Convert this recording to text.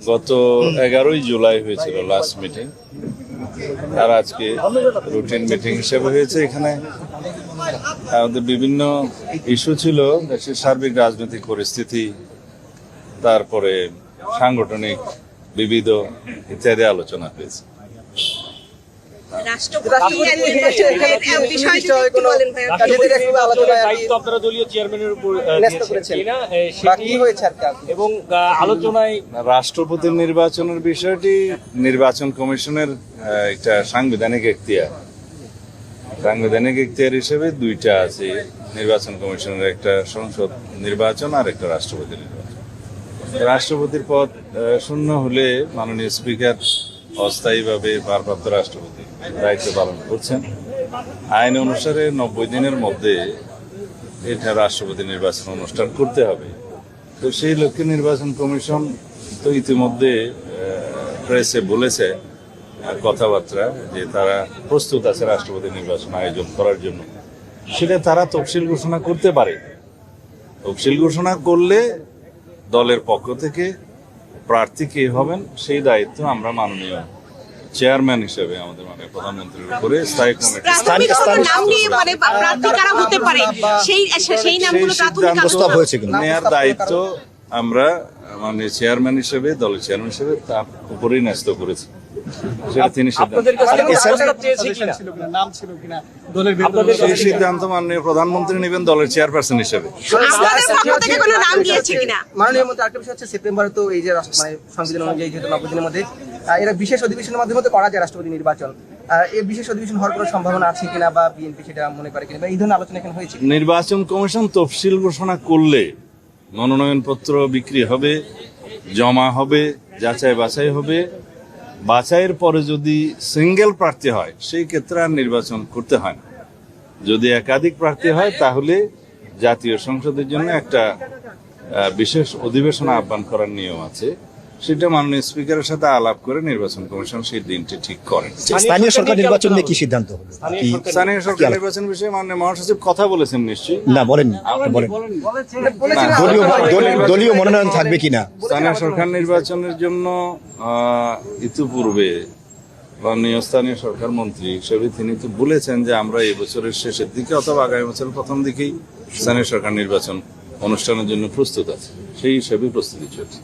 গত 11ই জুলাই হয়েছিল last meeting, আর আজকে রুটিন মিটিং হিসেবে হয়েছে। এখানে আমাদের বিভিন্ন ইস্যু ছিল, দেশের সার্বিক রাজনৈতিক পরিস্থিতি, তারপরে সাংগঠনিক বিবিধ ইত্যাদি আলোচনা হয়েছে। রাষ্ট্রপতির নির্বাচনের বিষয়টি নির্বাচন কমিশনের একটা সাংবিধানিক এখতিয়ার। সাংবিধানিক এখতিয়ার হিসেবে দুইটা আছে, নির্বাচন কমিশনের একটা সংসদ নির্বাচন আর একটা রাষ্ট্রপতি নির্বাচন। রাষ্ট্রপতির পদ শূন্য হলে মাননীয় স্পিকার অস্থায়ীভাবে ভারপ্রাপ্ত রাষ্ট্রপতি দায়িত্ব পালন করছেন। আইন অনুসারে 90 দিনের মধ্যে এটা রাষ্ট্রপতি নির্বাচন অনুষ্ঠান করতে হবে। তো সেই লক্ষ্যে নির্বাচন কমিশন তো ইতিমধ্যে প্রেসে বলেছে কথাবার্তা যে তারা প্রস্তুত আছে রাষ্ট্রপতি নির্বাচন আয়োজন করার জন্য। সেটা তারা তফসিল ঘোষণা করতে পারে। তফসিল ঘোষণা করলে দলের পক্ষ থেকে প্রার্থী কে হবেন সেই দায়িত্ব আমরা মাননীয় চেয়ারম্যান হিসেবে আমাদের মানে প্রধানমন্ত্রীর উপরে স্থায়ী কমিটি নেওয়ার দায়িত্ব আমরা মানে চেয়ারম্যান হিসেবে, দলের চেয়ারম্যান হিসেবে তার উপরেই ন্যস্ত করেছি। সেটা তিনি সেই সিদ্ধান্ত মাননীয় প্রধানমন্ত্রী নেবেন দলের চেয়ারপারসন হিসেবে। মাননীয় মন্ত্রী আরেকটা বিষয় হচ্ছে, সেপ্টেম্বরে তো এই যে সংবিধান অনুযায়ী যেহেতু 90 দিনের মধ্যে এরা বিশেষ অধিবেশনের মাধ্যমে তো করা যায় রাষ্ট্রপতি নির্বাচন, এই বিশেষ অধিবেশন হওয়ার কোনো সম্ভাবনা আছে কিনা বা বিএনপি সেটা মনে করে কিনা, এই ধরনের আলোচনা এখানে হয়েছে? নির্বাচন কমিশন তফসিল ঘোষণা করলে মনোনয়নপত্র বিক্রি হবে, জমা হবে, যাচাই বাছাই হবে। বাছাইয়ের পরে যদি সিঙ্গেল প্রার্থী হয় সেই ক্ষেত্রে আর নির্বাচন করতে হয় না। যদি একাধিক প্রার্থী হয় তাহলে জাতীয় সংসদের জন্য একটা বিশেষ অধিবেশন আহ্বান করার নিয়ম আছে। সেটা মাননীয় স্পিকারের সাথে আলাপ করে নির্বাচন কমিশন সেই দিনটি ঠিক করেন। স্থানীয় সরকার নির্বাচন নিয়ে কি সিদ্ধান্ত হলো? স্থানীয় সরকার নির্বাচন বিষয়ে মাননীয় মহাসচিব কথা বলেছেন নিশ্চয়ই? না, বলেননি। দলীয় মনোনয়ন থাকবে কিনা? স্থানীয় সরকার নির্বাচনের জন্য ইতিপূর্বে মাননীয় স্থানীয় সরকার মন্ত্রী হিসেবে তিনি তো বলেছেন যে আমরা এই বছরের শেষের দিকে অথবা আগামী বছরের প্রথম দিকেই স্থানীয় সরকার নির্বাচন অনুষ্ঠানের জন্য প্রস্তুত আছে। সেই হিসেবে প্রস্তুতি চলছে।